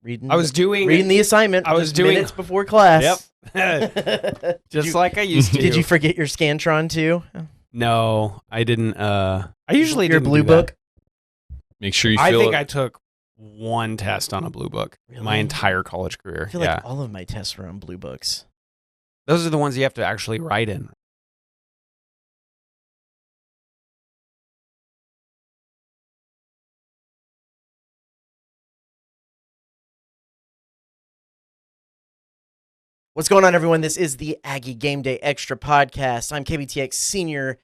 reading the assignment. I was doing minutes before class. Yep. Like I used to. Did you forget your Scantron too? No, I didn't. I usually your didn't blue do that. book. Make sure you I fill think it. I took one test on a blue book Really? my entire college career. I feel like all of my tests were on blue books. Those are the ones you have to actually write in. What's going on, everyone? This is the Aggie Gameday Extra Podcast. I'm KBTX senior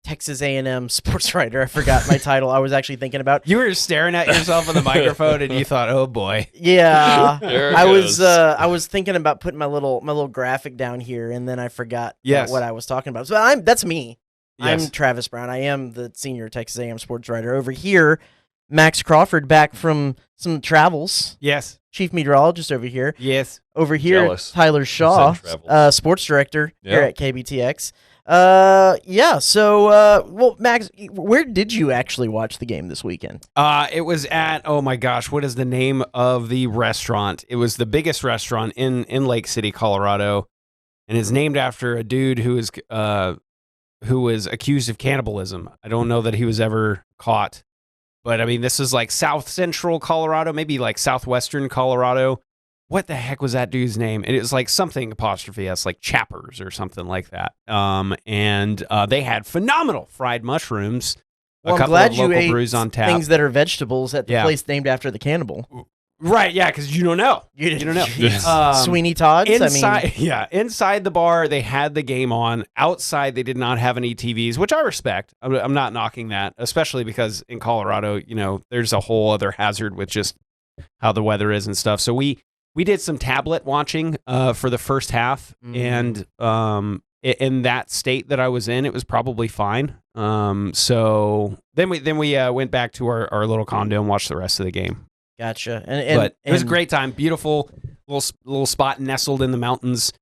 Texas A&M sportswriter. I forgot my title. I was actually thinking about. You were staring at yourself in the microphone, and you thought, "Oh boy." Yeah, There it I goes. was thinking about putting my little graphic down here, and then I forgot Yes. what I was talking about. So that's me. Yes. I'm Travis Brown. I am the senior Texas A&M sportswriter. Over here, Max Crawford, back from some travels. Yes. Chief meteorologist over here. Yes. Over here, Jealous. Tyler Shaw, Said travels. sports director here Yeah. at KBTX. So, well, Max, where did you actually watch the game this weekend? It was at, oh my gosh, what is the name of the restaurant? It was the biggest restaurant in Lake City, Colorado, and it's named after a dude who was accused of cannibalism. I don't know that he was ever caught, but I mean, this is like South Central Colorado, maybe like Southwestern Colorado. What the heck was that dude's name? It was like something apostrophe S, like Chappers or something like that. And they had phenomenal fried mushrooms. Well, a I'm couple glad of you local ate brews on tap. things that are vegetables at the Yeah. place named after the cannibal. Right, yeah, because you don't know. You don't know. Yes. Sweeney Todd's. Inside, inside the bar, they had the game on. Outside, they did not have any TVs, which I respect. I'm not knocking that, especially because in Colorado, there's a whole other hazard with just how the weather is and stuff. So we did some tablet watching for the first half, and in that state that I was in, it was probably fine. So then we went back to our little condo and watched the rest of the game. Gotcha. But it was a great time. Beautiful little spot nestled in the mountains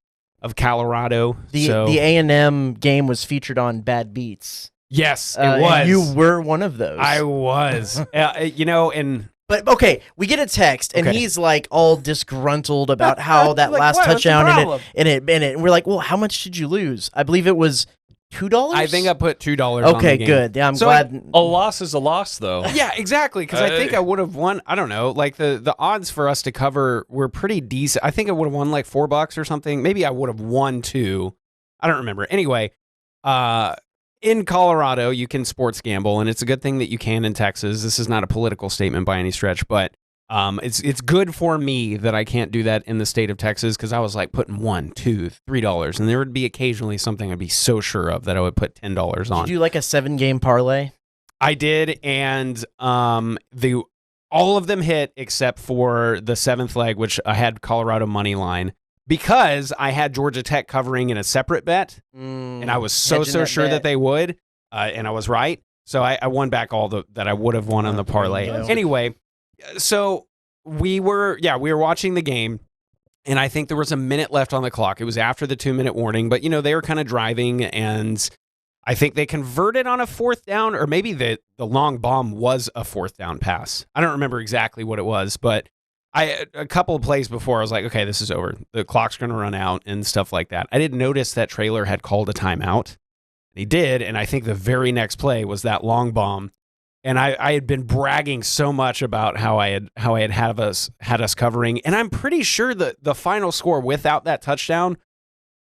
of Colorado. The A&M game was featured on Bad Beats. Yes, it And was. you were one of those. I was. And But okay, we get a text, and Okay. he's like all disgruntled about how that Like, last what? What's the touchdown problem? and we're like, well, how much did you lose? I believe it was $2. I think I put $2 on Okay, the game. good. Yeah, I'm So glad. A loss is a loss, though. Yeah, exactly. Because I think I would have won. I don't know. Like the odds for us to cover were pretty decent. I think I would have won like $4 or something. Maybe I would have won 2. I don't remember. Anyway, in Colorado, you can sports gamble, and it's a good thing that you can in Texas. This is not a political statement by any stretch, but it's good for me that I can't do that in the state of Texas, because I was like putting $1, $2, $3, and there would be occasionally something I'd be so sure of that I would put $10 on. Did you do like a 7-game parlay? I did, and all of them hit except for the 7th leg, which I had Colorado money line, because I had Georgia Tech covering in a separate bet, and I was so sure that they would, and I was right. So I won back all that I would have won on the parlay. there you go. Anyway, so we were watching the game, and I think there was a minute left on the clock. It was after the 2-minute warning, but they were kind of driving, and I think they converted on a 4th down, or maybe the long bomb was a 4th down pass. I don't remember exactly what it was, but a couple of plays before, I was like, okay, this is over. The clock's going to run out and stuff like that. I didn't notice that Traylor had called a timeout. He did, and I think the very next play was that long bomb. And I had been bragging so much about how I had us covering, and I'm pretty sure that the final score without that touchdown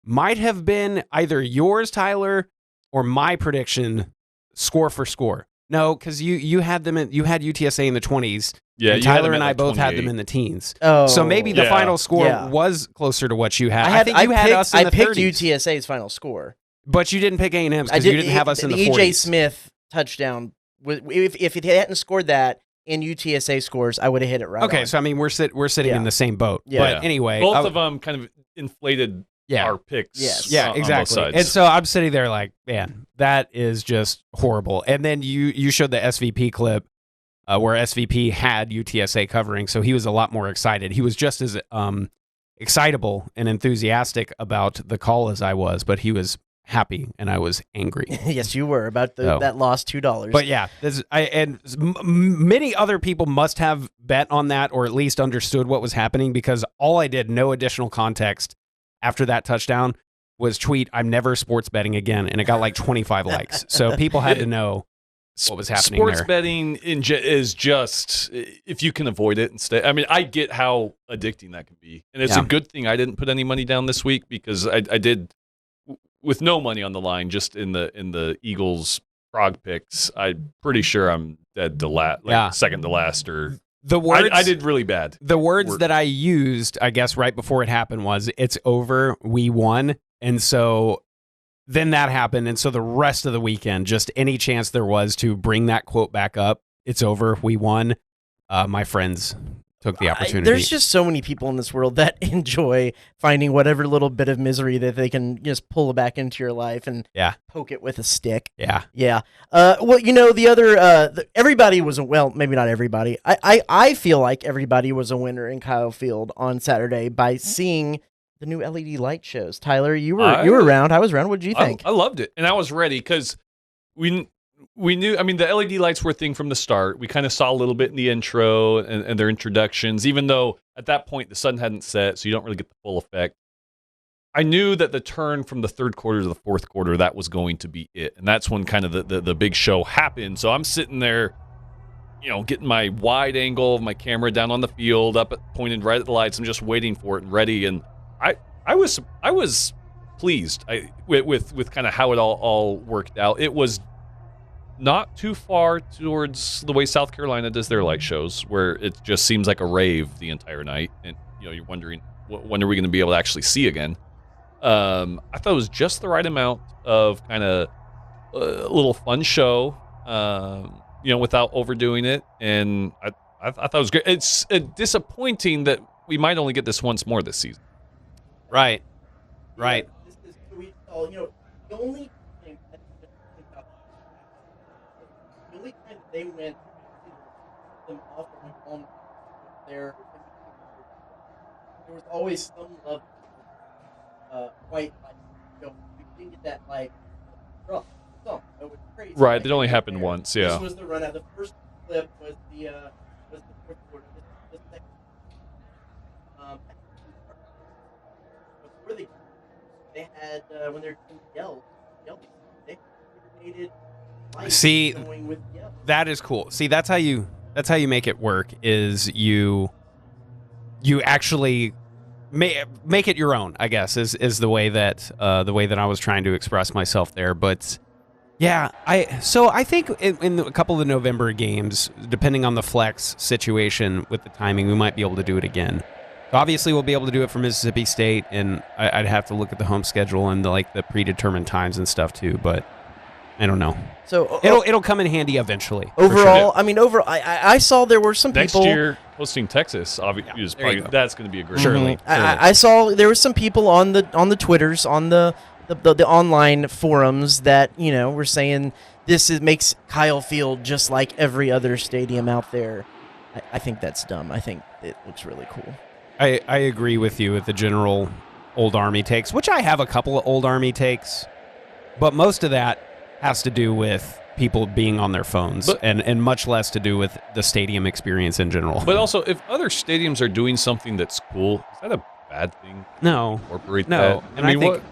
might have been either yours, Tyler, or my prediction, score for score. No, because you had UTSA in the 20s. Yeah, and you had Tyler them and at I like both had them 28. in the teens. Oh, So maybe the Yeah. final score Yeah. was closer to what you had. I think you had picked, us in I the picked 30s, UTSA's final score. but you didn't pick A&M's because you didn't have us in the 40s. EJ Smith touchdown. If it hadn't scored that in UTSA scores, I would have hit it right. Okay, on. so I mean we're sitting Yeah. in the same boat. Yeah. But anyway, Both of them kind of inflated yeah. our picks. Yes. Yeah, on both exactly. sides. And so I'm sitting there like, man, that is just horrible. And then you showed the SVP clip where SVP had UTSA covering, so he was a lot more excited. He was just as excitable and enthusiastic about the call as I was, but he was happy and I was angry. Yes, you were about that lost $2. But yeah, many other people must have bet on that or at least understood what was happening, because all I did, no additional context after that touchdown, was tweet, "I'm never sports betting again," and it got like 25 likes. So people had to know what was happening Sports there. betting is just, if you can avoid it instead. I mean, I get how addicting that can be. And it's a good thing I didn't put any money down this week, because I did, with no money on the line, just in the Eagles prog picks. I'm pretty sure I'm dead to second to last, or the words I did really bad. The words that I used, I guess, right before it happened was, "It's over, we won." And so then that happened. And so the rest of the weekend, just any chance there was to bring that quote back up, "It's over, we won," my friends took the opportunity. There's just so many people in this world that enjoy finding whatever little bit of misery that they can just pull back into your life and poke it with a stick. Yeah. Yeah. Well, the other, everybody was, maybe not everybody. I feel like everybody was a winner in Kyle Field on Saturday by seeing the new LED light shows. Tyler, you were around. I was around. What did you think? I loved it, and I was ready, because we knew. I mean, the LED lights were a thing from the start. We kind of saw a little bit in the intro and their introductions, even though at that point the sun hadn't set, so you don't really get the full effect. I knew that the turn from the third quarter to the fourth quarter, that was going to be it, and that's when kind of the big show happened. So I'm sitting there, getting my wide angle of my camera down on the field, pointed right at the lights. I'm just waiting for it and ready, and I was pleased with kind of how it all worked out. It was not too far towards the way South Carolina does their light shows, where it just seems like a rave the entire night, and you're wondering, when are we going to be able to actually see again? I thought it was just the right amount of kind of a little fun show, without overdoing it, and I thought it was great. It's disappointing that we might only get this once more this season. Right. The only thing they went them off on there was always some level of white light. You didn't get that like rough thump. It was crazy. Right, it only happened once. Yeah. This was the run out. The first clip was the fourth quarter. The second. Before they had when they're yelled, they created. See, that is cool. See, that's how you make it work. Is you actually make it your own, I guess, is the way that I was trying to express myself there. But yeah, I think in a couple of the November games, depending on the flex situation with the timing, we might be able to do it again. Obviously, we'll be able to do it for Mississippi State, and I'd have to look at the home schedule and the predetermined times and stuff too. But I don't know. So it'll come in handy eventually. Overall, sure. I saw there were some next people year hosting Texas. Obviously, that's going to be a great. Surely. I saw there were some people on the Twitters, on the online forums that were saying makes Kyle Field just like every other stadium out there. I think that's dumb. I think it looks really cool. I agree with you with the general Old Army takes, which I have a couple of Old Army takes, but most of that has to do with people being on their phones, and much less to do with the stadium experience in general. But also, if other stadiums are doing something that's cool, is that a bad thing? No. Incorporate no. that? And I think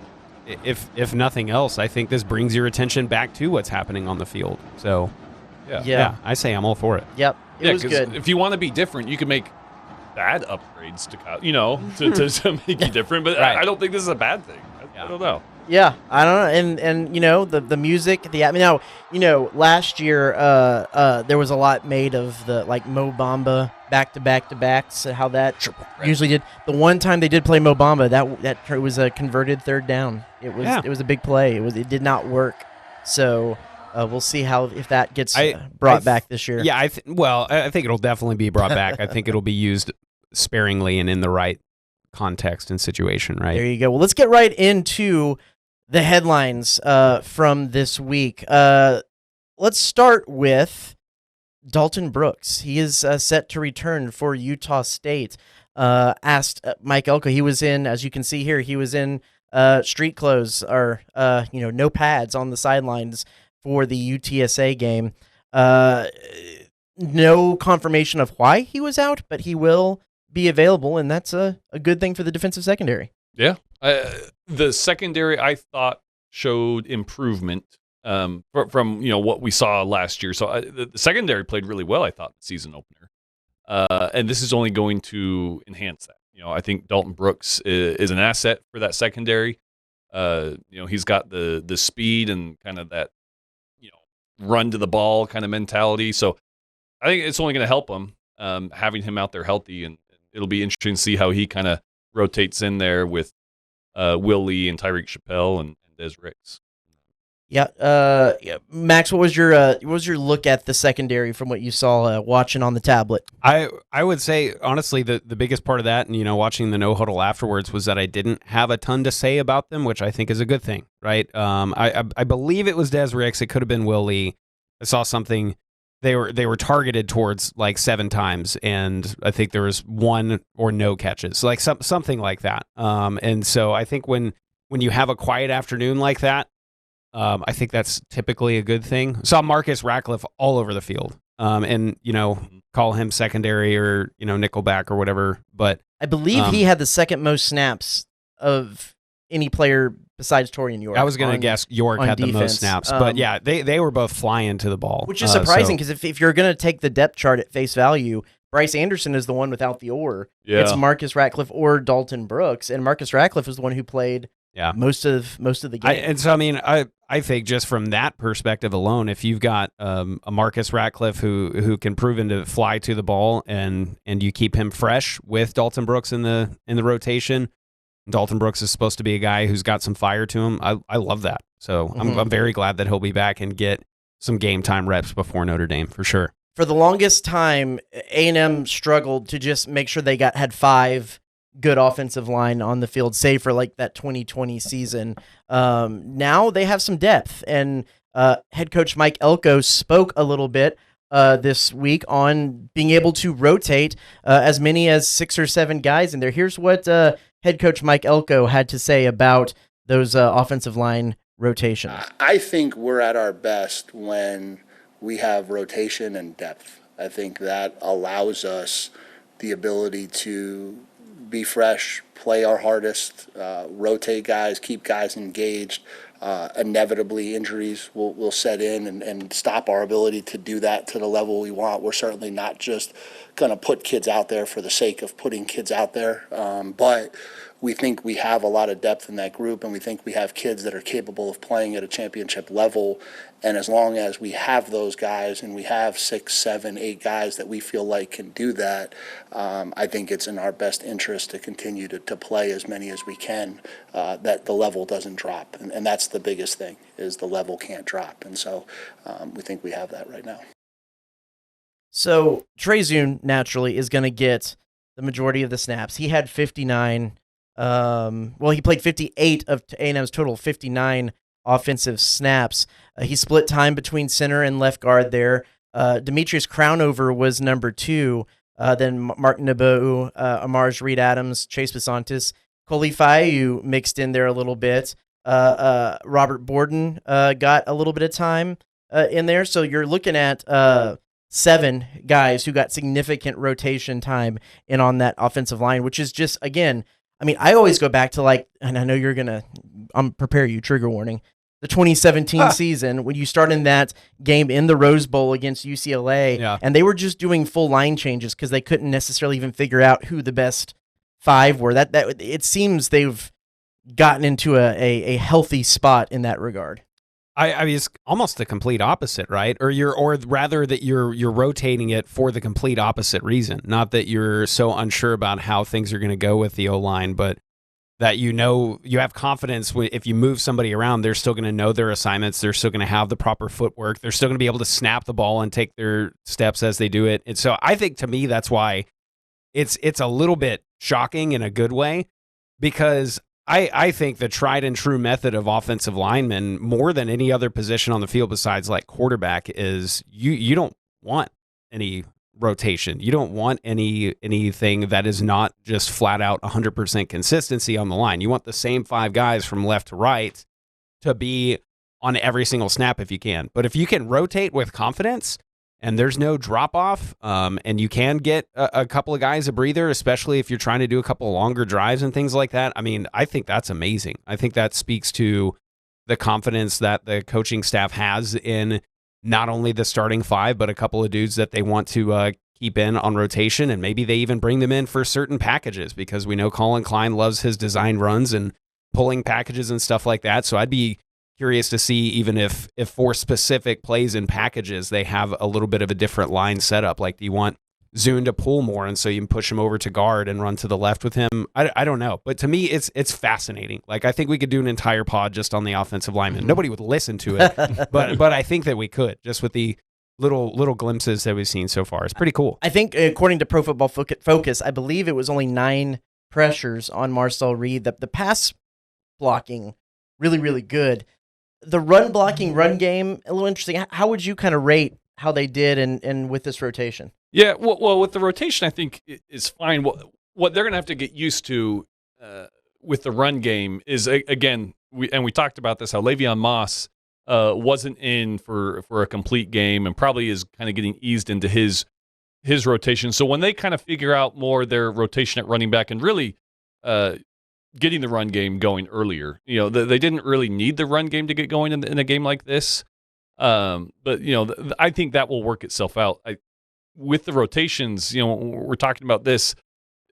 if nothing else, I think this brings your attention back to what's happening on the field. So, yeah, I say I'm all for it. Yep. It was good. If you want to be different, you can make bad upgrades to make you different. But right. I don't think this is a bad thing. I don't know. Yeah, I don't know, and the music, last year there was a lot made of the Mo Bamba back to backs, how that usually did. The one time they did play Mo Bamba, that was a converted third down. It was a big play. It did not work. So we'll see if that gets brought back this year. Yeah, I think it'll definitely be brought back. I think it'll be used sparingly and in the right context and situation. Right there, you go. Well, let's get right into the headlines from this week. Let's start with Dalton Brooks. He is set to return for Utah State. Asked Mike Elko. He was in, as you can see here, he was in street clothes or no pads on the sidelines for the UTSA game. No confirmation of why he was out, but he will be available, and that's a good thing for the defensive secondary. Yeah. The secondary, I thought, showed improvement from what we saw last year. So the secondary played really well, I thought, the season opener. And this is only going to enhance that. I think Dalton Brooks is an asset for that secondary. He's got the speed and kind of that, run to the ball kind of mentality. So I think it's only going to help him having him out there healthy, and it'll be interesting to see how he kind of rotates in there with Will Lee and Tyreek Chappelle and Des Ricks. Yeah. Max, what was your look at the secondary from what you saw watching on the tablet? I would say, honestly, the biggest part of that, and watching the no huddle afterwards, was that I didn't have a ton to say about them, which I think is a good thing, right? I believe it was Des Ricks. It could have been Will Lee. I saw something. They were targeted towards like 7 times, and I think there was 1 or no catches, like something like that. And so I think when you have a quiet afternoon like that, I think that's typically a good thing. Saw Marcus Ratcliffe all over the field, and call him secondary or nickelback or whatever. But I believe he had the second most snaps of any player besides Torian York. I was going to guess York had defense. The most snaps, but yeah, they were both flying to the ball, which is surprising because if you're going to take the depth chart at face value, Bryce Anderson is the one without the or. Yeah. It's Marcus Ratcliffe or Dalton Brooks, and Marcus Ratcliffe is the one who played most of the game. And so I think just from that perspective alone, if you've got a Marcus Ratcliffe who can prove to fly to the ball, and you keep him fresh with Dalton Brooks in the rotation. Dalton Brooks is supposed to be a guy who's got some fire to him. I love that. So I'm very glad that he'll be back and get some game time reps before Notre Dame for sure. For the longest time, A&M struggled to just make sure they had 5 good offensive line on the field, save for like that 2020 season. Now they have some depth, and head coach Mike Elko spoke a little bit this week on being able to rotate as many as 6 or 7 guys in there. Here's what head coach Mike Elko had to say about those offensive line rotations. I think we're at our best when we have rotation and depth. I think that allows us the ability to be fresh, play our hardest, rotate guys, keep guys engaged. Inevitably, injuries will set in and stop our ability to do that to the level we want. We're certainly not just going to put kids out there for the sake of putting kids out there, but we think we have a lot of depth in that group, and we think we have kids that are capable of playing at a championship level. And as long as we have those guys, and we have 6, 7, 8 guys that we feel like can do that, I think it's in our best interest to continue to play as many as we can, that the level doesn't drop. And that's the biggest thing, is the level can't drop. And so we think we have that right now. So Trey Zune, naturally, is going to get the majority of the snaps. He had 59. He played 58 of A&M's total 59 offensive snaps. He split time between center and left guard there. Demetrius Crownover was number 2. Then Mark Nabu, Amarj Reed-Adams, Chase Besantis, Koli Faiu mixed in there a little bit. Robert Borden got a little bit of time in there. So you're looking at 7 guys who got significant rotation time in on that offensive line, which is just, again, I mean, I always go back to and I know you're going to, prepare you, trigger warning, the 2017 season when you start in that game in the Rose Bowl against UCLA, and they were just doing full line changes because they couldn't necessarily even figure out who the best 5 were. That it seems they've gotten into a healthy spot in that regard. I mean, it's almost the complete opposite, right? Or rather that you're rotating it for the complete opposite reason. Not that you're so unsure about how things are going to go with the O-line, but that you have confidence if you move somebody around, they're still going to know their assignments. They're still going to have the proper footwork. They're still going to be able to snap the ball and take their steps as they do it. And so I think, to me, that's why it's a little bit shocking in a good way, because I think the tried and true method of offensive linemen, more than any other position on the field besides like quarterback, is you don't want any rotation. You don't want anything that is not just flat out 100% consistency on the line. You want the same 5 guys from left to right to be on every single snap if you can. But if you can rotate with confidence and there's no drop off, and you can get a couple of guys a breather, especially if you're trying to do a couple of longer drives and things like that, I mean, I think that's amazing. I think that speaks to the confidence that the coaching staff has in not only the starting 5, but a couple of dudes that they want to keep in on rotation, and maybe they even bring them in for certain packages, because we know Colin Klein loves his design runs and pulling packages and stuff like that. So I'd be curious to see even if for specific plays and packages they have a little bit of a different line setup. Like, do you want Zune to pull more and so you can push him over to guard and run to the left with him? I don't know. But to me, it's fascinating. Like, I think we could do an entire pod just on the offensive linemen. Nobody would listen to it, but I think that we could, just with the little glimpses that we've seen so far. It's pretty cool. I think according to Pro Football Focus, I believe it was only 9 pressures on Marcel Reed. The pass blocking, really, really good. The run blocking, run game, a little interesting. How would you kind of rate how they did and with this rotation? Yeah, well, with the rotation, I think is fine. What they're going to have to get used to with the run game is, again, we talked about this, how Le'Veon Moss wasn't in for a complete game and probably is kind of getting eased into his rotation. So when they kind of figure out more their rotation at running back and really getting the run game going earlier, they didn't really need the run game to get going in a game like this. But I think that will work itself out. With the rotations, we're talking about this.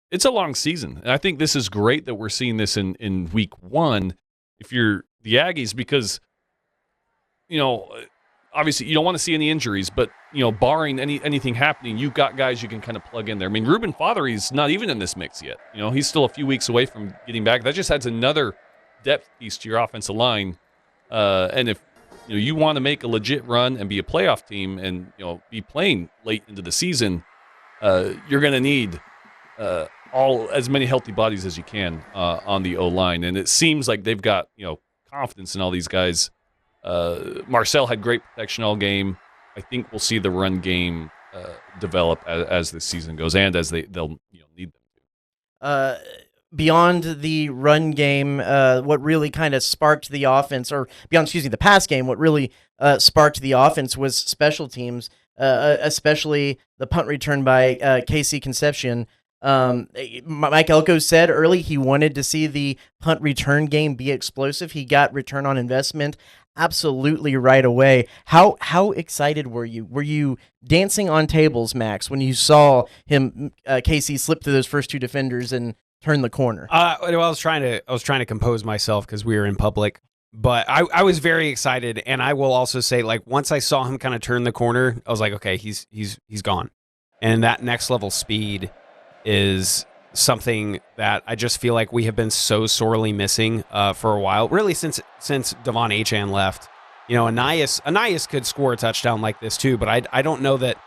It's a long season, and I think this is great that we're seeing this in week 1. If you're the Aggies, because obviously you don't want to see any injuries, but barring anything happening, you've got guys you can kind of plug in there. I mean, Ruben Fothery's not even in this mix yet. He's still a few weeks away from getting back. That just adds another depth piece to your offensive line. And if you want to make a legit run and be a playoff team and be playing late into the season, you're going to need as many healthy bodies as you can on the O-line. And it seems like they've got confidence in all these guys. Marcel had great protection all game. I think we'll see the run game develop as the season goes and as they'll need them to. Beyond the run game, what really kind of sparked the offense, or beyond, the pass game, what really sparked the offense was special teams, especially the punt return by Casey Concepcion. Mike Elko said early he wanted to see the punt return game be explosive. He got return on investment absolutely right away. How excited were you? Were you dancing on tables, Max, when you saw him, Casey, slip through those first 2 defenders and turn the corner? Well, I was trying to compose myself because we were in public, but I was very excited. And I will also say, like, once I saw him kind of turn the corner, I was like, okay, he's gone. And that next level speed is something that I just feel like we have been so sorely missing for a while, really since Devon Achane left. Anais could score a touchdown like this too, but I don't know that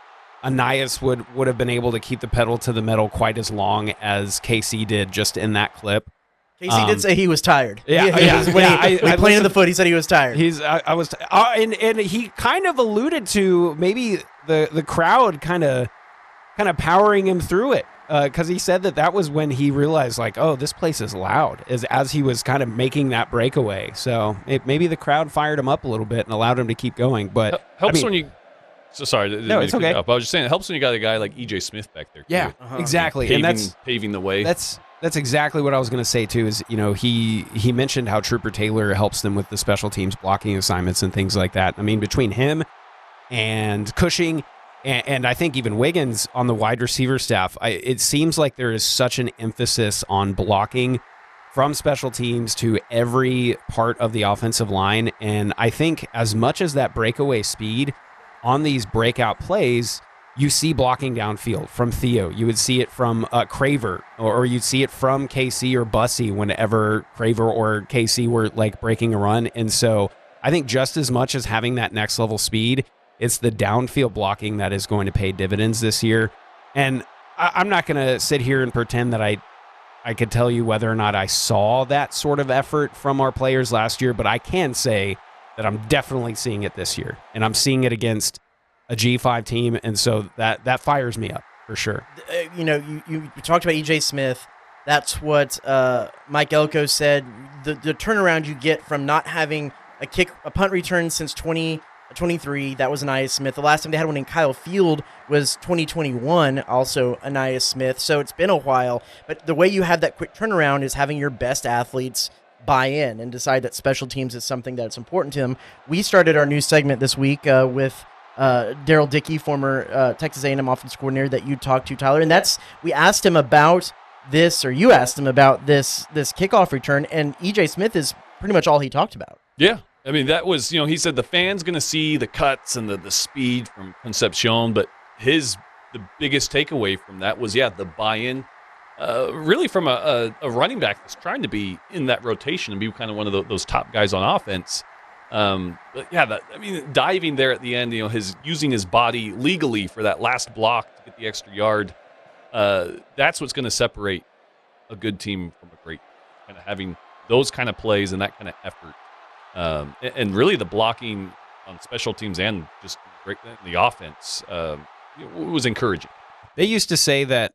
Anais would have been able to keep the pedal to the metal quite as long as KC did just in that clip. KC did say he was tired. Yeah, I planted the foot. He said he was tired. And he kind of alluded to maybe the crowd kind of powering him through it, because he said that was when he realized, like, oh, this place is loud, as he was kind of making that breakaway. So maybe the crowd fired him up a little bit and allowed him to keep going. But helps when you. So sorry, no, it's okay. I was just saying it helps when you got a guy like EJ Smith back there. Yeah, exactly, and that's paving the way. That's exactly what I was going to say too. Is he mentioned how Trooper Taylor helps them with the special teams blocking assignments and things like that. I mean, between him and Cushing, and I think even Wiggins on the wide receiver staff, it seems like there is such an emphasis on blocking from special teams to every part of the offensive line. And I think as much as that breakaway speed on these breakout plays, you see blocking downfield from Theo. You would see it from Craver, or you'd see it from KC or Bussy whenever Craver or KC were like breaking a run. And so I think just as much as having that next level speed, it's the downfield blocking that is going to pay dividends this year. And I'm not going to sit here and pretend that I could tell you whether or not I saw that sort of effort from our players last year, but I can say that I'm definitely seeing it this year. And I'm seeing it against a G5 team, and so that fires me up for sure. You talked about EJ Smith. That's what Mike Elko said. The turnaround you get from not having a punt return since 2023, that was Anaya Smith. The last time they had one in Kyle Field was 2021, also Anaya Smith. So it's been a while. But the way you have that quick turnaround is having your best athletes buy in and decide that special teams is something that's important to them. We started our new segment this week with Daryl Dickey, former Texas A&M offensive coordinator that you talked to, Tyler. And we asked him about this, or you asked him about this kickoff return, and EJ Smith is pretty much all he talked about. Yeah. I mean, that was, he said the fan's going to see the cuts and the speed from Concepcion, but the biggest takeaway from that was, the buy-in, really from a running back that's trying to be in that rotation and be kind of one of those top guys on offense. Diving there at the end, his using his body legally for that last block to get the extra yard, that's what's going to separate a good team from a great team, kind of having those kind of plays and that kind of effort. And really the blocking on special teams and just the offense was encouraging. They used to say that,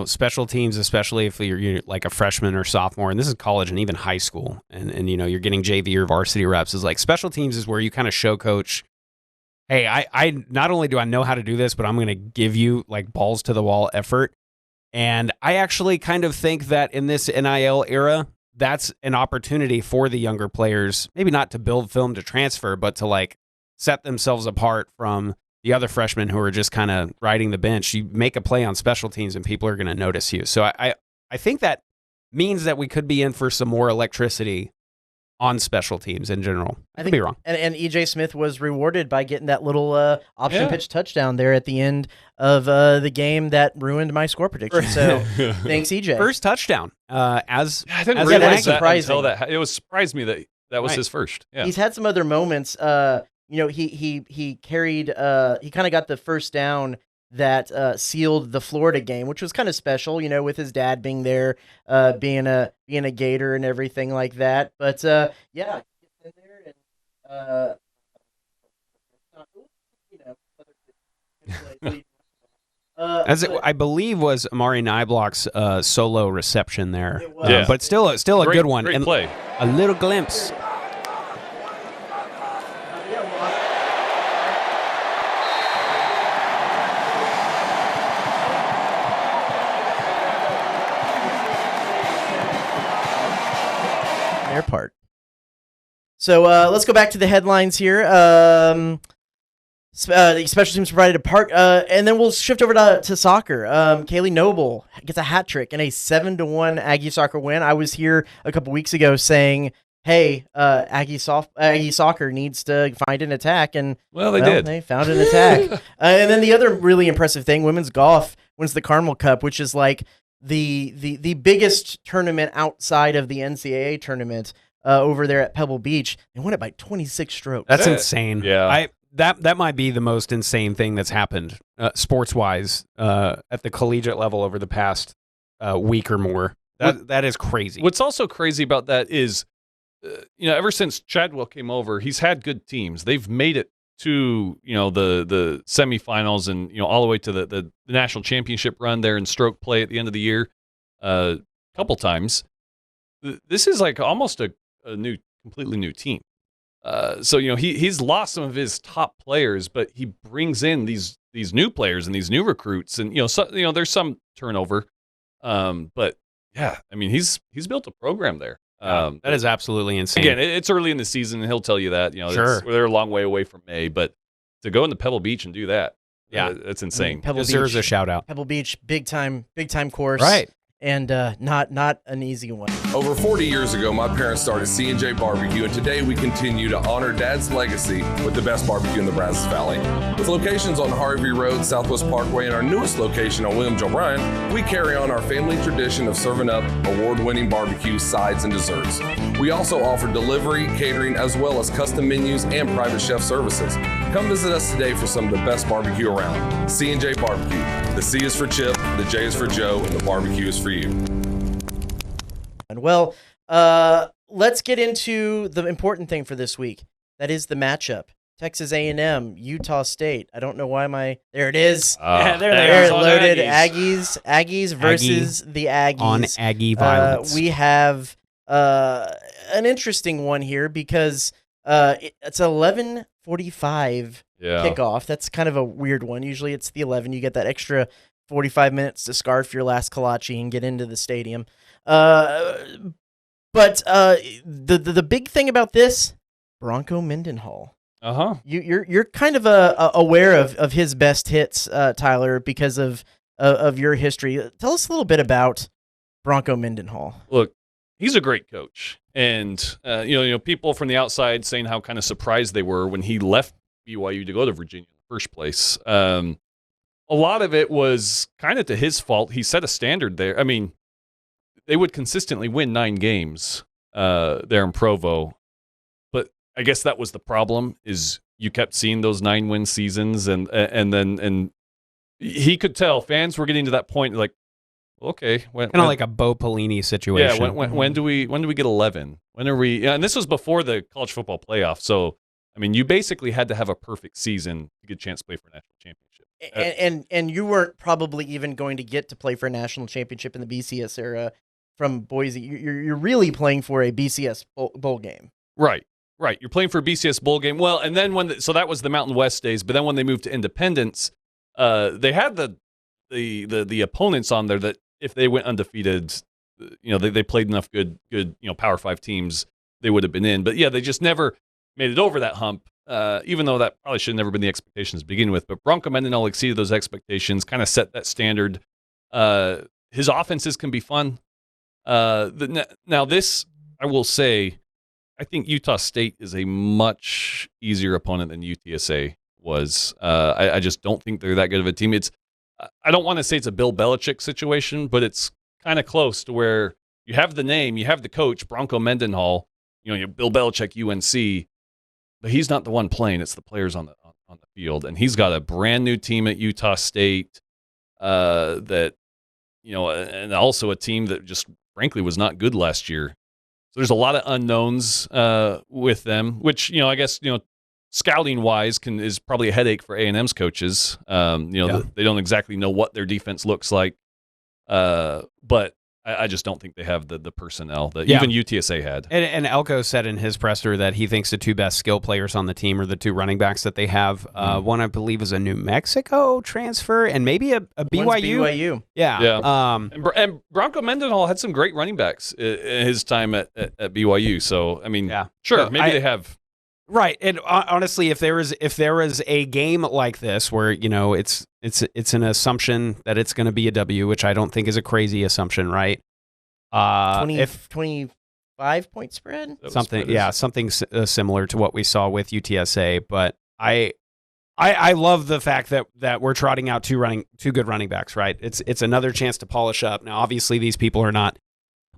special teams, especially if you're like a freshman or sophomore, and this is college and even high school, and you're getting JV or varsity reps, is like special teams is where you kind of show coach, hey, I not only do I know how to do this, but I'm going to give you like balls to the wall effort. And I actually kind of think that in this NIL era, that's an opportunity for the younger players, maybe not to build film to transfer, but to like set themselves apart from the other freshmen who are just kind of riding the bench. You make a play on special teams and people are going to notice you. So I think that means that we could be in for some more electricity on special teams in general. I could be wrong. And EJ Smith was rewarded by getting that little option pitch touchdown there at the end of the game that ruined my score prediction. So thanks, EJ. First touchdown. I didn't realize that surprising. until that. It surprised me that was his first. Yeah. He's had some other moments. He carried. He kind of got the first down that sealed the Florida game, which was kind of special, with his dad being there, being a Gator and everything like that. But yeah, in there and I believe was Amari Nyblock's solo reception there, but still a good one. Great and play. A little glimpse. Their part. So let's go back to the headlines here. The special teams provided a part, and then we'll shift over to soccer. Kaylee Noble gets a hat trick and a 7-1 Aggie soccer win. I was here a couple weeks ago saying, "Hey, Aggie soccer needs to find an attack," and they did. They found an attack. And then the other really impressive thing: women's golf wins the Carmel Cup, which is like the biggest tournament outside of the NCAA tournament over there at Pebble Beach. They won it by 26 strokes. That's insane. Yeah. That might be the most insane thing that's happened sports-wise at the collegiate level over the past week or more. That is crazy. What's also crazy about that is, ever since Chadwell came over, he's had good teams. They've made it to the semifinals and all the way to the national championship run there in stroke play at the end of the year a couple times. This is like almost a completely new team. So he's lost some of his top players, but he brings in these new players and these new recruits, and there's some turnover, but yeah, I mean he's built a program there. That is absolutely insane. Again, it's early in the season, and he'll tell you that. Sure. They're a long way away from May, but to go into Pebble Beach and do that, that's insane. Pebble Deserves Beach, a shout out. Pebble Beach, big time course, right? And not an easy one. Over 40 years ago, my parents started C&J Barbecue, and today we continue to honor Dad's legacy with the best barbecue in the Brazos Valley. With locations on Harvey Road, Southwest Parkway, and our newest location on William Joe Bryan, we carry on our family tradition of serving up award-winning barbecue, sides, and desserts. We also offer delivery, catering, as well as custom menus and private chef services. Come visit us today for some of the best barbecue around. C&J Barbecue. The C is for Chip, the J is for Joe, and the barbecue is for you. Well, let's get into the important thing for this week. That is the matchup. Texas A&M, Utah State. I don't know why there it is. Yeah, there they They're are. loaded. Aggies. Aggies versus the Aggies. On Aggie violence. We have an interesting one here because it's 11:45 kickoff. That's kind of a weird one. Usually it's the 11. You get that extra 45 minutes to scarf your last kolache and get into the stadium. But the big thing about this, Bronco Mendenhall. You're kind of aware of his best hits, Tyler, because of your history. Tell us a little bit about Bronco Mendenhall. Look, he's a great coach, and people from the outside saying how kind of surprised they were when he left BYU to go to Virginia in the first place. A lot of it was kind of to his fault. He set a standard there. I mean, they would consistently win 9 games there in Provo. But I guess that was the problem, is you kept seeing those 9-win seasons, and then he could tell fans were getting to that point like, okay, kind of like a Bo Pelini situation. Yeah, when do we get 11? When are we? Yeah, and this was before the college football playoff. So I mean, you basically had to have a perfect season to get a chance to play for a national championship. And you weren't probably even going to get to play for a national championship in the BCS era from Boise. You're really playing for a BCS bowl game. Right. You're playing for a BCS bowl game. Well, and then so that was the Mountain West days. But then when they moved to Independence, they had the opponents on there that if they went undefeated, they played enough good Power 5 teams, they would have been in. But yeah, they just never made it over that hump. Even though that probably should have never been the expectations to begin with. But Bronco Mendenhall exceeded those expectations, kind of set that standard. His offenses can be fun. Now this, I will say, I think Utah State is a much easier opponent than UTSA was. I just don't think they're that good of a team. I don't want to say it's a Bill Belichick situation, but it's kind of close to where you have the name, you have the coach, Bronco Mendenhall, Bill Belichick, UNC, but he's not the one playing. It's the players on the field, and he's got a brand new team at Utah State that and also a team that just frankly was not good last year. So there's a lot of unknowns with them, which I guess scouting wise is probably a headache for A&M's coaches. They don't exactly know what their defense looks like, but I just don't think they have the personnel that even UTSA had. And Elko said in his presser that he thinks the 2 best skill players on the team are the 2 running backs that they have. One, I believe, is a New Mexico transfer, and maybe a BYU. One's BYU. Yeah. And Bronco Mendenhall had some great running backs in his time at BYU. So, I mean, sure, maybe they have. Right, and honestly, if there is a game like this where it's an assumption that it's going to be a W, which I don't think is a crazy assumption, right? 25-point spread, something similar to what we saw with UTSA. But I love the fact that we're trotting out 2 good running backs, right? It's another chance to polish up. Now, obviously, these people are not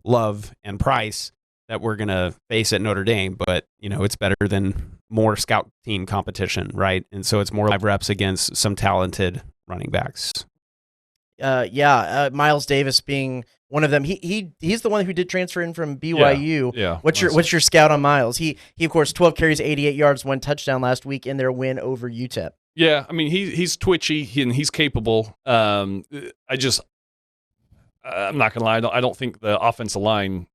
Love and Price that we're going to face at Notre Dame, but it's better than more scout team competition, right? And so it's more live reps against some talented running backs. Miles Davis being one of them. He's the one who did transfer in from BYU. Yeah. What's your scout on Miles? He of course 12 carries, 88 yards, 1 touchdown last week in their win over UTEP. Yeah, I mean he's twitchy and he's capable. I'm not gonna lie, I don't think the offensive line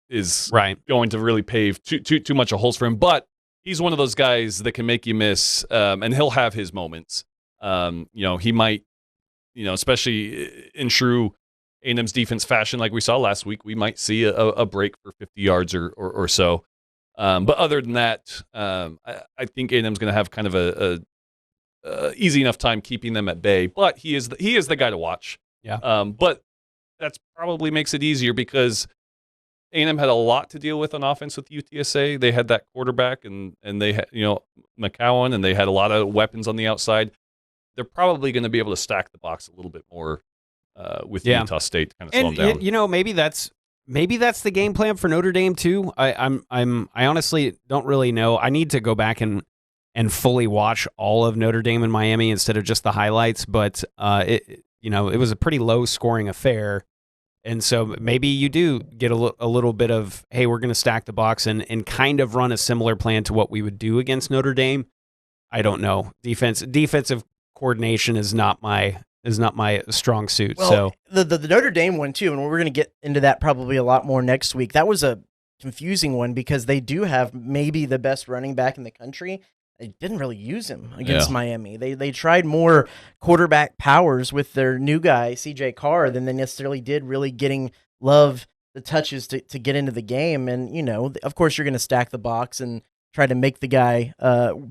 is going to really pave too much of holes for him. But he's one of those guys that can make you miss, and he'll have his moments. He might, especially in true A&M's defense fashion, like we saw last week, we might see a break for 50 yards or so. But other than that, I think A&M's going to have kind of a easy enough time keeping them at bay. But he is the guy to watch. Yeah. But that's probably makes it easier because A&M had a lot to deal with on offense with UTSA. They had that quarterback and they had, McCowan, and they had a lot of weapons on the outside. They're probably going to be able to stack the box a little bit more with Utah State to kind of slow them down. Maybe that's the game plan for Notre Dame too. I honestly don't really know. I need to go back and fully watch all of Notre Dame and Miami instead of just the highlights. But it was a pretty low scoring affair. And so maybe you do get a little bit of, hey, we're going to stack the box and kind of run a similar plan to what we would do against Notre Dame. I don't know. Defensive coordination is not my strong suit. Well, So the Notre Dame one too, and we're going to get into that probably a lot more next week. That was a confusing one because they do have maybe the best running back in the country. They didn't really use him against Miami. They tried more quarterback powers with their new guy, CJ Carr, than they necessarily did really getting Love the touches to get into the game. And, you know, of course you're going to stack the box and try to make the guy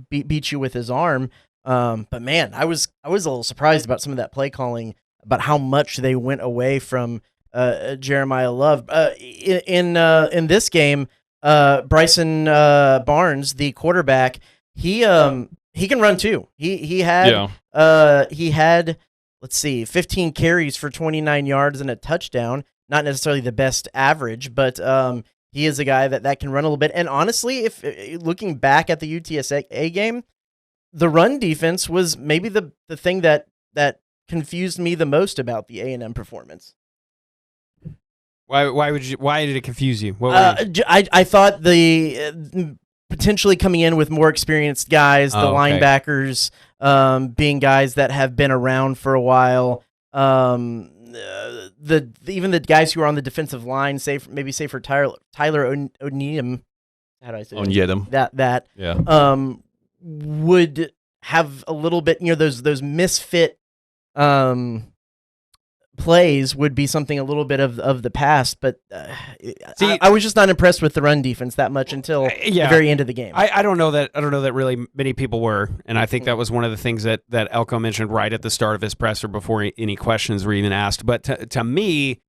beat you with his arm. But man, I was a little surprised about some of that play calling, about how much they went away from Jeremiah Love. In this game, Bryson Barnes, the quarterback, he can run too. He had let's see, 15 carries for 29 yards and a touchdown. Not necessarily the best average, but he is a guy that can run a little bit. And honestly, if looking back at the UTSA game, the run defense was maybe the thing that confused me the most about the A&M performance. why did it confuse you? I thought the potentially coming in with more experienced guys, the linebackers being guys that have been around for a while. Even the guys who are on the defensive line, say for Tyler O'Neam, how do I say that? Would have a little bit, those misfit plays would be something a little bit of the past, but I was just not impressed with the run defense that much until the very end of the game. I don't know that really many people were, and I think that was one of the things that Elko mentioned right at the start of his presser before any questions were even asked. But to me,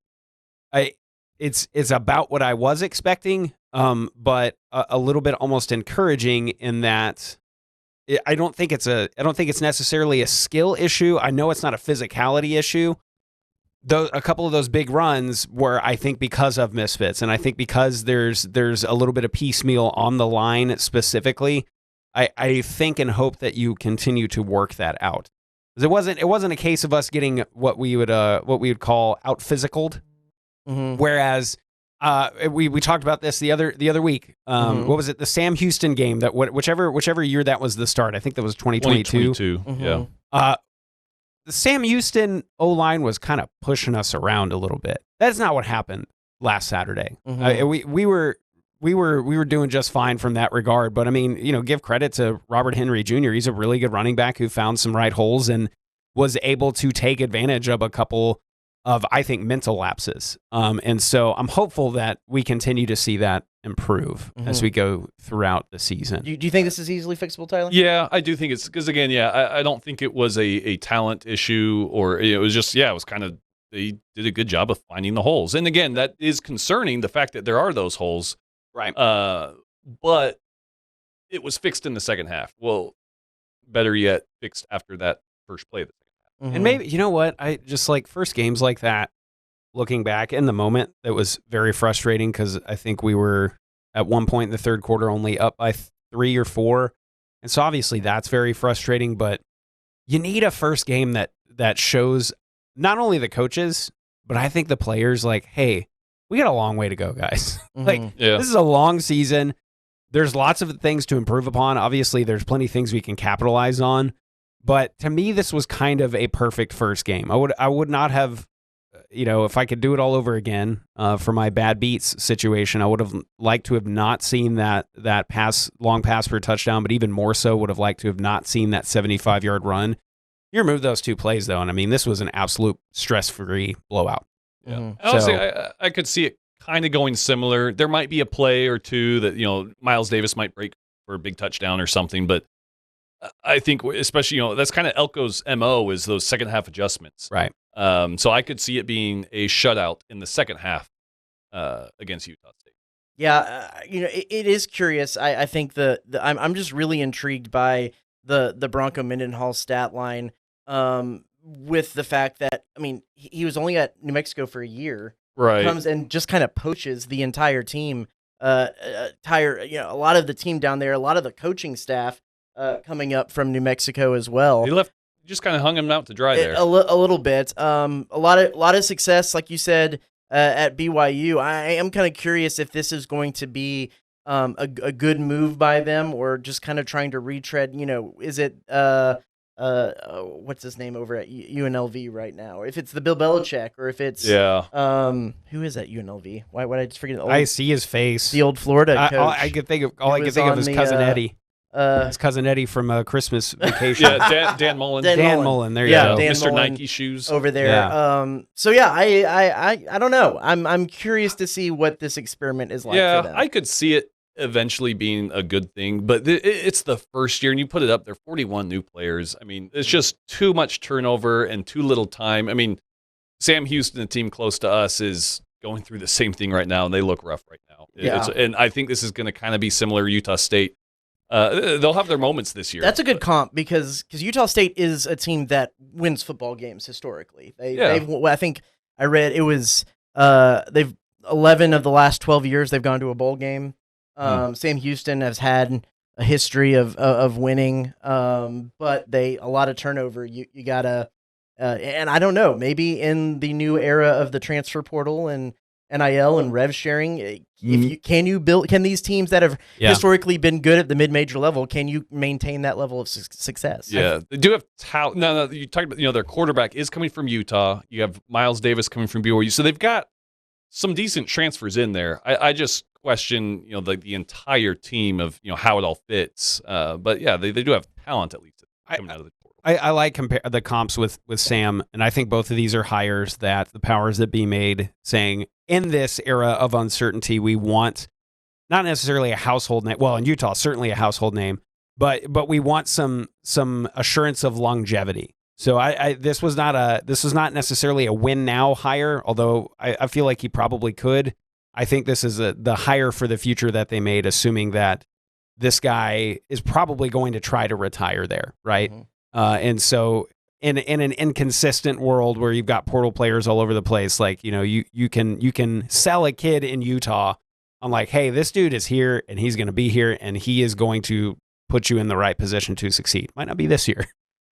it's about what I was expecting, but a little bit almost encouraging in that. I don't think it's necessarily a skill issue. I know it's not a physicality issue. Though a couple of those big runs were, I think, because of misfits, and I think because there's a little bit of piecemeal on the line specifically. I think and hope that you continue to work that out. It wasn't a case of us getting what we would call out physicaled. Mm-hmm. Whereas we talked about this the other week. What was it? The Sam Houston game, that whichever year that was the start. I think that was 2022. 2022. Mm-hmm. Yeah. The Sam Houston O-line was kind of pushing us around a little bit. That's not what happened last Saturday. Mm-hmm. We were doing just fine from that regard. But I mean, give credit to Robert Henry Jr. He's a really good running back who found some right holes and was able to take advantage of a couple of, I think, mental lapses. And so I'm hopeful that we continue to see that improve as we go throughout the season. Do you think this is easily fixable, Tyler? Yeah, I do think it's because, again, I don't think it was a talent issue, or it was just, it was kind of, they did a good job of finding the holes. And again, that is concerning, the fact that there are those holes. Right. But it was fixed in the second half. Well, better yet, fixed after that first play of the second half. Mm-hmm. And maybe, you know what? I just like first games like that, looking back in the moment, it was very frustrating because I think we were at one point in the third quarter only up by 3 or 4. And so obviously that's very frustrating, but you need a first game that shows not only the coaches, but I think the players like, hey, we got a long way to go, guys. Mm-hmm. This is a long season. There's lots of things to improve upon. Obviously, there's plenty of things we can capitalize on. But to me, this was kind of a perfect first game. I would not have, if I could do it all over again for my bad beats situation, I would have liked to have not seen that long pass for a touchdown, but even more so would have liked to have not seen that 75-yard run. You remove those two plays, though, and I mean, this was an absolute stress-free blowout. Yeah. Mm-hmm. Honestly, I could see it kind of going similar. There might be a play or two that, Miles Davis might break for a big touchdown or something, but I think especially, that's kind of Elko's MO is those second half adjustments. Right. So I could see it being a shutout in the second half against Utah State. Yeah, it is curious. I think I'm just really intrigued by the Bronco Mendenhall stat line with the fact that, I mean, he was only at New Mexico for a year. Right. Comes and just kind of poaches the entire team, a lot of the team down there, a lot of the coaching staff coming up from New Mexico as well. He just kind of hung him out to dry there. A little bit. A lot of success, like you said, at BYU. I am kind of curious if this is going to be a good move by them, or just kind of trying to retread? Is it what's his name over at UNLV right now? If it's the Bill Belichick, or if it's who is at UNLV? Why would I just forget? I see his face. The old Florida coach. All I could think of is cousin Eddie. His cousin Eddie from Christmas Vacation. Yeah, Dan Mullen. Dan Mullen. There you go. Dan Mr. Mullen Nike shoes over there. Yeah. So yeah, I don't know. I'm curious to see what this experiment is like. Yeah, for them. I could see it eventually being a good thing, but it's the first year, and you put it up there, 41 new players. I mean, it's just too much turnover and too little time. I mean, Sam Houston, a team close to us, is going through the same thing right now, and they look rough right now. Yeah. And I think this is going to kind of be similar to Utah State. They'll have their moments this year. That's a good comp because Utah State is a team that wins football games historically. I think I read it was they've 11 of the last 12 years they've gone to a bowl game. Sam Houston has had a history of winning, but a lot of turnover. You gotta, and I don't know, maybe in the new era of the transfer portal and NIL and rev sharing, can these teams that have historically been good at the mid-major level, can you maintain that level of success? Yeah, they do have talent. No, you talked about, their quarterback is coming from Utah. You have Miles Davis coming from BYU, so they've got some decent transfers in there. I just question, the entire team of, how it all fits. But yeah, they do have talent, at least coming out of the portal. I like the comps with Sam, and I think both of these are hires that the powers that be made, saying in this era of uncertainty, we want not necessarily a household name. Well, in Utah, certainly a household name, but we want some assurance of longevity. So this was not necessarily a win now hire, although I feel like he probably could. I think this is the hire for the future that they made, assuming that this guy is probably going to try to retire there, right? Mm-hmm. And so in an inconsistent world where you've got portal players all over the place, like, you can sell a kid in Utah on like, hey, this dude is here and he's going to be here and he is going to put you in the right position to succeed. Might not be this year,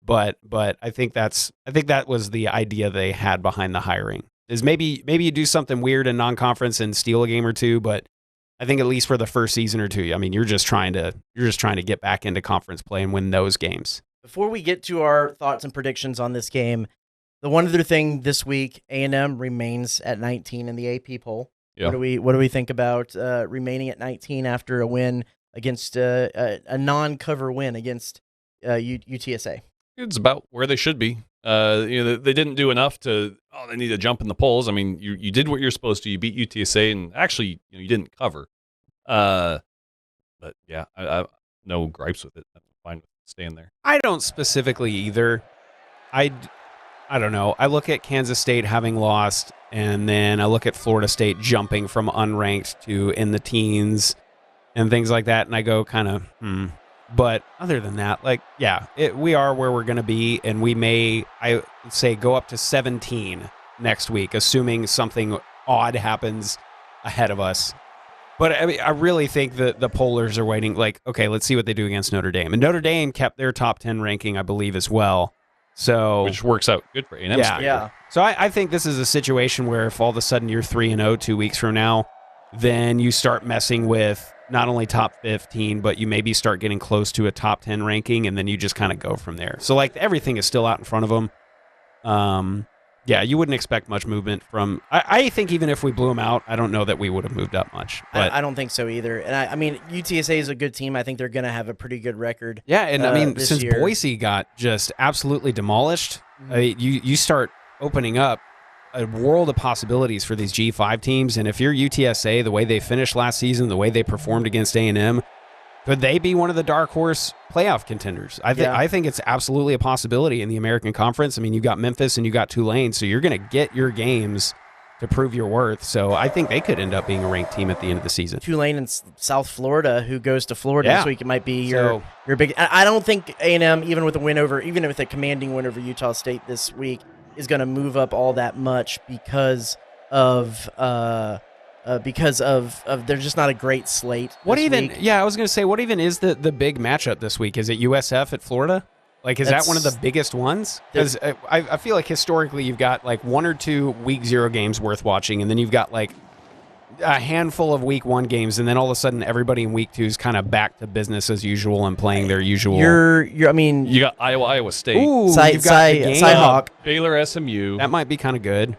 but I think that was the idea they had behind the hiring. Is maybe you do something weird in non-conference and steal a game or two, but I think at least for the first season or two, I mean, you're just trying to get back into conference play and win those games. Before we get to our thoughts and predictions on this game, the one other thing this week, A&M remains at 19 in the AP poll. Yeah. What do we think about remaining at 19 after a win against a non-cover win against UTSA? It's about where they should be. They didn't do enough they need to jump in the polls. I mean, you did what you're supposed to. You beat UTSA, and actually, you didn't cover. But yeah, I have no gripes with it. I'm fine with staying there. I don't specifically either. I don't know. I look at Kansas State having lost, and then I look at Florida State jumping from unranked to in the teens and things like that, and I go kind of, But other than that, we are where we're going to be, and we may, I would say, go up to 17 next week, assuming something odd happens ahead of us. But I mean, I really think that the pollers are waiting, like, okay, let's see what they do against Notre Dame. And Notre Dame kept their top 10 ranking, I believe, as well. So which works out good for A&M. Yeah. So I think this is a situation where if all of a sudden you're 3-0 2 weeks from now, then you start messing with not only top 15, but you maybe start getting close to a top 10 ranking, and then you just kind of go from there. So, everything is still out in front of them. Yeah, you wouldn't expect much movement from... I think even if we blew them out, I don't know that we would have moved up much. But I don't think so either. And I mean, UTSA is a good team. I think they're going to have a pretty good record. Yeah, and I mean, this since year. Boise got just absolutely demolished, you start opening up a world of possibilities for these G5 teams. And if you're UTSA, the way they finished last season, the way they performed against A&M, could they be one of the dark horse playoff contenders? I think it's absolutely a possibility in the American Conference. I mean, you've got Memphis and you've got Tulane, so you're going to get your games to prove your worth. So I think they could end up being a ranked team at the end of the season. Tulane in South Florida, who goes to Florida this week, it might be your big. I don't think A&M, even with a commanding win over Utah State this week, is going to move up all that much because of they're just not a great slate. What even? Week. Yeah, I was going to say, what even is the big matchup this week? Is it USF at Florida? Is that one of the biggest ones? Because I feel like historically you've got 1 or 2 week 0 games worth watching, and then you've got a handful of week 1 games, and then all of a sudden everybody in week 2 is kind of back to business as usual and playing their usual. I mean, You got Iowa State, Ooh, Cy- you've got the Cy- game. Cy-Hawk. Baylor, SMU. That might be kind of good.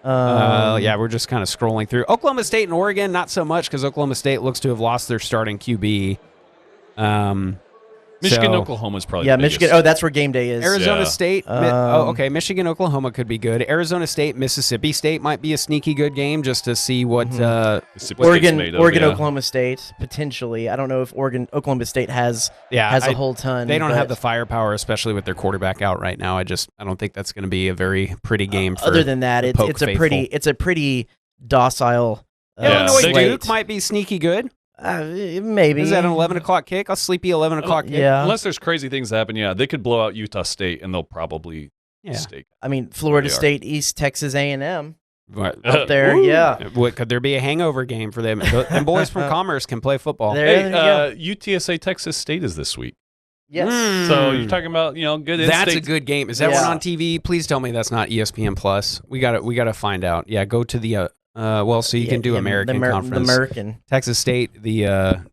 Um, Yeah, we're just kind of scrolling through. Oklahoma State and Oregon, not so much because Oklahoma State looks to have lost their starting QB. Michigan, so- Oklahoma is probably yeah, the Michigan. biggest. Oh, that's where game day is. Arizona Yeah. State. Okay. Michigan, Oklahoma could be good. Arizona State, Mississippi State might be a sneaky good game just to see what. Mississippi State's Oregon, made of, Oregon, yeah. Oklahoma State potentially. I don't know if Oklahoma State has Yeah, a whole ton. They don't have the but firepower, especially with their quarterback out right now. I don't think that's going to be a very pretty game. For Other than that, the it's Poke it's a pretty docile. Illinois they- Duke might be sneaky good. Maybe Is that an 11 o'clock kick? A sleepy 11 o'clock kick. Yeah. Unless there's crazy things that happen, yeah, they could blow out Utah State, and they'll probably Yeah. stake. I mean, Florida They are. State, East Texas A&M What- up there. Woo. Yeah. What, could there be a hangover game for them? And boys from Commerce can play football. There you go. Hey, UTSA Texas State is this week. Yes. So you're talking about good. That's a in-state- good game. Is that Yeah. one on TV? Please tell me that's not ESPN Plus. We got to find out. Yeah, go to the so you can do American Conference. The American. Texas State, the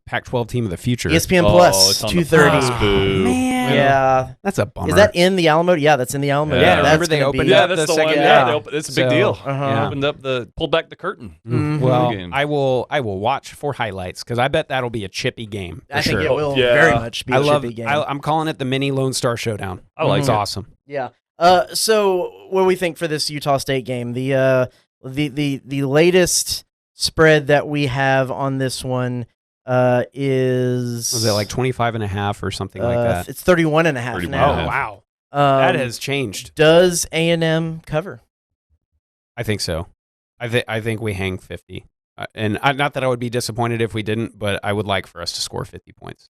Pac-12 team of the future. ESPN Oh, Plus, it's on the 2:30. Plus. Boo. Man, Yeah. that's a bummer. Is that in the Alamo? Yeah, that's in the Alamo. Yeah, that's remember they gonna opened be, Yeah, up that's the the second- one. yeah. It's a big So, deal. Uh-huh. Pulled back the curtain. Well, game. I will watch for highlights because I bet that'll be a chippy game. For I think sure. it will Yeah. very much be a I love. chippy game. I'm calling it the mini Lone Star Showdown. I like It's it. awesome. Yeah. So what do we think for this Utah State game? The latest spread that we have on this one is Was it like 25 and a half or something like that? It's 31 and a half 31 Oh, and a now. half. wow. That has changed. Does A&M cover? I think so. I think we hang 50. Not that I would be disappointed if we didn't, but I would like for us to score 50 points.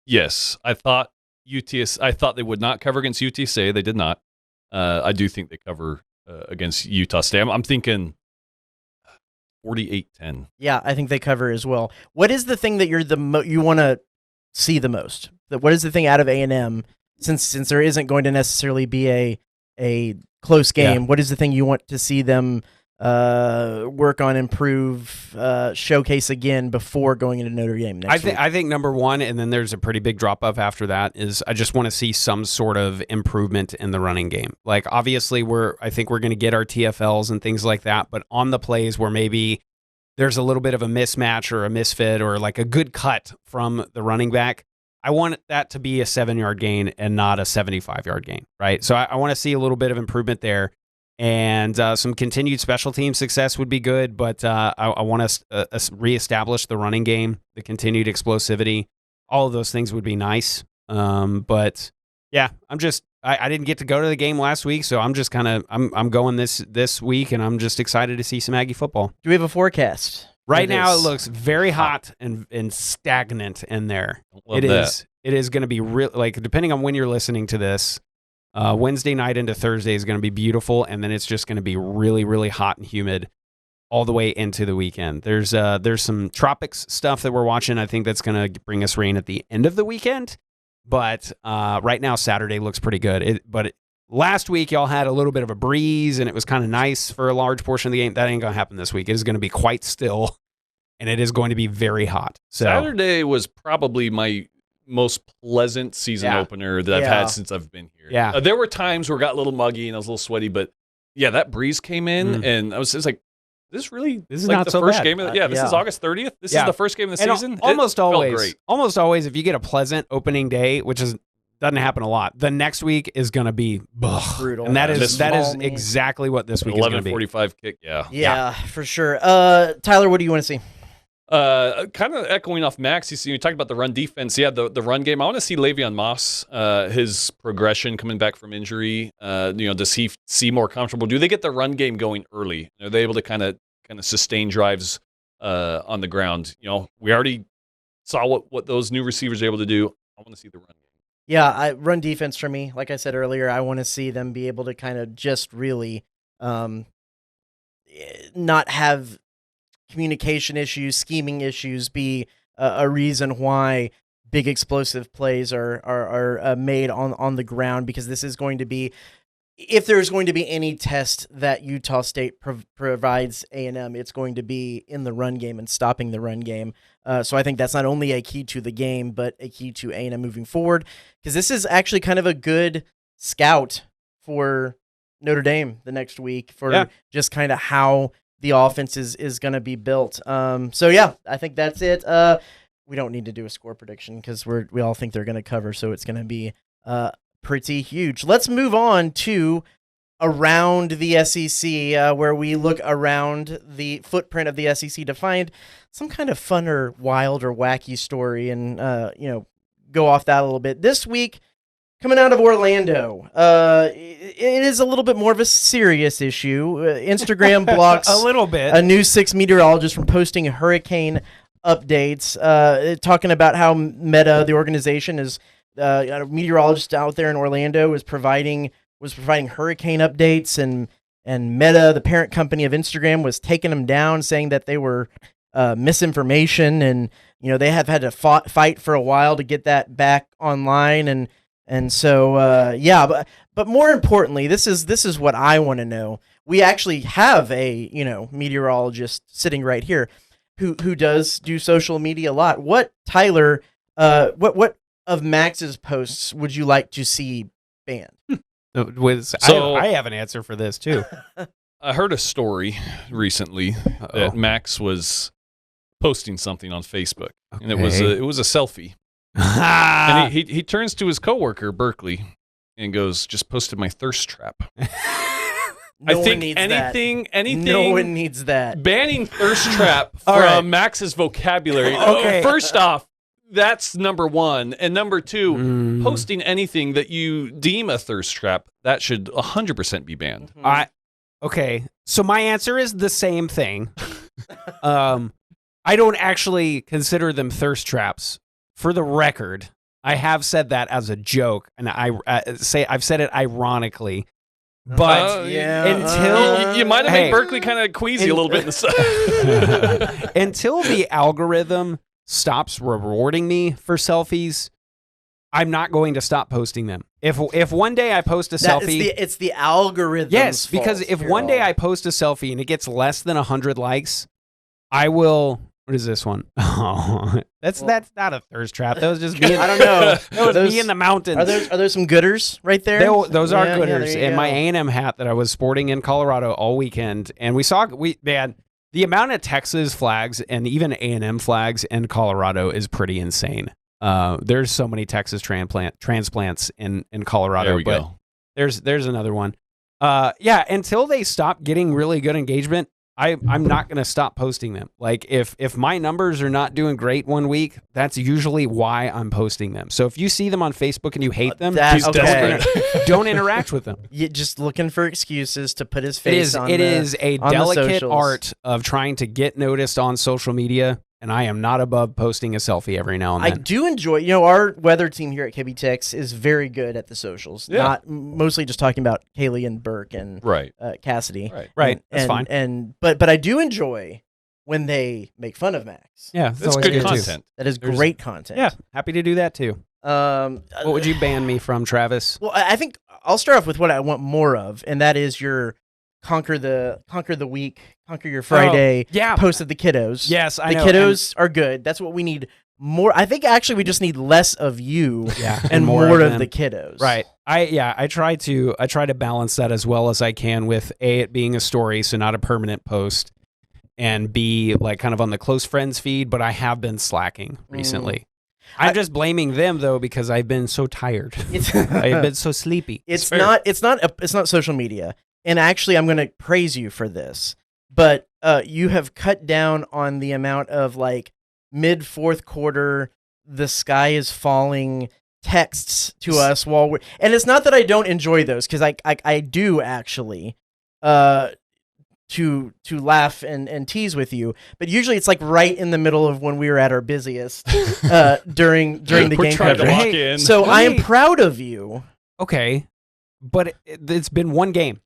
Yes, I thought they would not cover against UTSA. They did not. I do think they cover against Utah State. I'm thinking 48-10. Yeah, I think they cover as well. What is the thing that you want to see the most? What is the thing out of A&M since there isn't going to necessarily be a close game? Yeah. What is the thing you want to see them work on, improve, showcase again before going into Notre Dame next week? I think number one, and then there's a pretty big drop off after that, is I just want to see some sort of improvement in the running game. Like obviously I think we're going to get our TFLs and things like that, but on the plays where maybe there's a little bit of a mismatch or a misfit or like a good cut from the running back, I want that to be a 7-yard gain and not a 75-yard gain, right? So I want to see a little bit of improvement there. And some continued special team success would be good, but I want to reestablish the running game, the continued explosivity. All of those things would be nice. But yeah, I didn't get to go to the game last week, so I'm just kind of I'm going this week, and I'm just excited to see some Aggie football. Do we have a forecast? Right now, it this? looks very hot and stagnant in there. Love It that. is going to be real. Like depending on when you're listening to this. Wednesday night into Thursday is going to be beautiful, and then it's just going to be really, really hot and humid all the way into the weekend. There's some tropics stuff that we're watching. I think that's going to bring us rain at the end of the weekend, but right now Saturday looks pretty good. Last week y'all had a little bit of a breeze, and it was kind of nice for a large portion of the game. That ain't going to happen this week. It is going to be quite still, and it is going to be very hot. So Saturday was probably my most pleasant season opener that I've Yeah. had since I've been here. Yeah. There were times where it got a little muggy and I was a little sweaty, but yeah, that breeze came in and I was just like, this is not the so first bad. game of the, this is August 30th. This Yeah. is the first game of the And season. almost It felt always, great. if you get a pleasant opening day, which doesn't happen a lot, the next week is going to be Brutal. and that is Balmy. exactly what this week is going to be. 11:45 kick. Yeah. Yeah, for sure. Tyler, what do you want to see? Kind of echoing off Max, you talked about the run defense. Yeah, the run game. I want to see Le'Veon Moss, his progression coming back from injury. Does he see more comfortable? Do they get the run game going early? Are they able to kind of sustain drives on the ground? We already saw what those new receivers are able to do. I want to see the run game. Yeah, run defense for me. Like I said earlier, I want to see them be able to kind of just really not have communication issues, scheming issues be a reason why big explosive plays are made on the ground, because this is going to be if there's going to be any test that Utah State provides A&M, it's going to be in the run game and stopping the run game. So I think that's not only a key to the game, but a key to A&M moving forward, because this is actually kind of a good scout for Notre Dame the next week for just kind of how the offense is going to be built. So yeah, I think that's it. We don't need to do a score prediction because we all think they're going to cover, so it's going to be pretty huge. Let's move on to around the SEC, where we look around the footprint of the SEC to find some kind of fun or wild or wacky story and go off that a little bit. This week, coming out of Orlando, it is a little bit more of a serious issue. Instagram blocks a little bit a News 6 meteorologist from posting hurricane updates, talking about how Meta, the organization, is a meteorologist out there in Orlando, was providing hurricane updates, and Meta, the parent company of Instagram, was taking them down, saying that they were misinformation, and they have had to fight for a while to get that back online, and so but more importantly, this is what I want to know. We actually have a meteorologist sitting right here who does do social media a lot. What, Tyler, what of Max's posts would you like to see banned? I have an answer for this too. I heard a story recently that Max was posting something on Facebook, and it was a selfie. And he turns to his coworker Berkeley and goes, "Just posted my thirst trap." No one needs that. Banning thirst trap from Max's vocabulary. Okay. First off, that's number one. And number two, posting anything that you deem a thirst trap, that should 100% be banned. Okay. So my answer is the same thing. I don't actually consider them thirst traps. For the record, I have said that as a joke, and I've said it ironically. But until you might have made Berkeley kind of queasy a little bit in the side. Until the algorithm stops rewarding me for selfies, I'm not going to stop posting them. If one day I post a selfie, it's the algorithm. Yes, because if one day I post a selfie and it gets less than 100 likes, I will. What is this one? Oh, that's not a thirst trap. That was just me. I don't know. That was me in the mountains. Are there some gooders right there? Those are gooders. And my A&M hat that I was sporting in Colorado all weekend, and the amount of Texas flags and even A&M flags in Colorado is pretty insane. There's so many Texas transplants in Colorado. There we go. There's another one. Until they stop getting really good engagement, I'm not going to stop posting them. Like if my numbers are not doing great one week, that's usually why I'm posting them. So if you see them on Facebook and you hate them, don't interact with them. You're just looking for excuses to put his face on. It is a delicate art of trying to get noticed on social media, and I am not above posting a selfie every now and then. I do enjoy, our weather team here at KBTX is very good at the socials. Yeah. Not mostly just talking about Kaylee and Burke and Cassidy. Right. That's fine. But I do enjoy when they make fun of Max. Yeah, that's good content. That is great content. Yeah, happy to do that too. What would you ban me from, Travis? Well, I think I'll start off with what I want more of, and that is your conquer the week, conquer your Friday post of the kiddos. Yes, I know. The kiddos are good. That's what we need more. I think actually we just need less of you and more of the kiddos. Right. I try to balance that as well as I can with it being a story, so not a permanent post, and B, like kind of on the close friends feed, but I have been slacking recently. I'm just blaming them though because I've been so tired. I've been so sleepy. It's not social media. And actually, I'm going to praise you for this, but you have cut down on the amount of mid fourth quarter, the sky is falling texts to us while we're, and it's not that I don't enjoy those, because I do actually to laugh and tease with you, but usually it's right in the middle of when we were at our busiest during the game coverage. So I am proud of you. Okay, but it's been one game.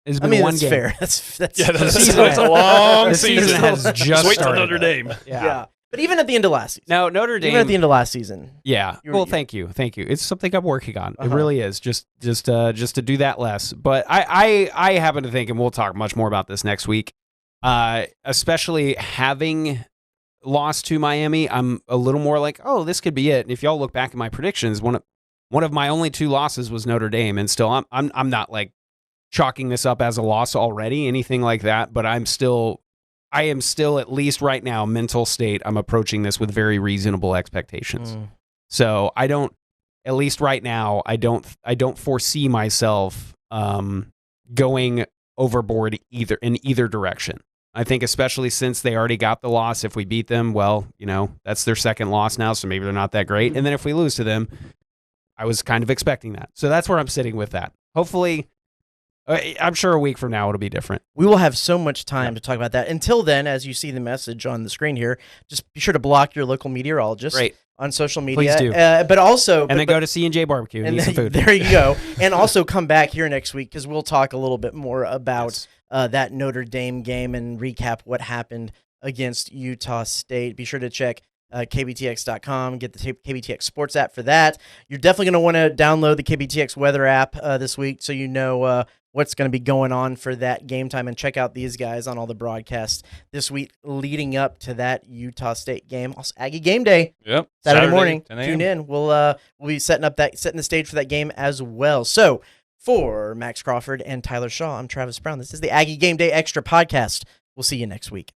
It's been one game. Fair. That's it's a long season. Has just wait till started. Notre Dame. Yeah. But even at the end of last season. Now, Notre Dame. Even at the end of last season. Yeah. Well, thank you. It's something I'm working on. It really is. Just to do that less. But I happen to think, and we'll talk much more about this next week, especially having lost to Miami, I'm a little more like, oh, this could be it. And if y'all look back at my predictions, one of my only 2 losses was Notre Dame, and still I'm not like chalking this up as a loss already, anything like that. But I am still, at least right now, mental state, I'm approaching this with very reasonable expectations. So I don't, at least right now, I don't foresee myself going overboard in either direction. I think especially since they already got the loss, if we beat them, well, that's their second loss now, so maybe they're not that great. And then if we lose to them, I was kind of expecting that. So that's where I'm sitting with that. Hopefully, I'm sure a week from now it'll be different. We will have so much time to talk about that. Until then, as you see the message on the screen here, just be sure to block your local meteorologist on social media. Please do. But also... And then go to C&J Barbecue and eat some food. There you go. And also come back here next week because we'll talk a little bit more about that Notre Dame game and recap what happened against Utah State. Be sure to check KBTX.com, get the KBTX Sports app for that. You're definitely going to want to download the KBTX Weather app this week so you know what's going to be going on for that game time, and check out these guys on all the broadcasts this week leading up to that Utah State game. Also, Aggie Game Day. Yep. Saturday morning. Tune in. We'll be setting the stage for that game as well. So for Max Crawford and Tyler Shaw, I'm Travis Brown. This is the Aggie Game Day Extra Podcast. We'll see you next week.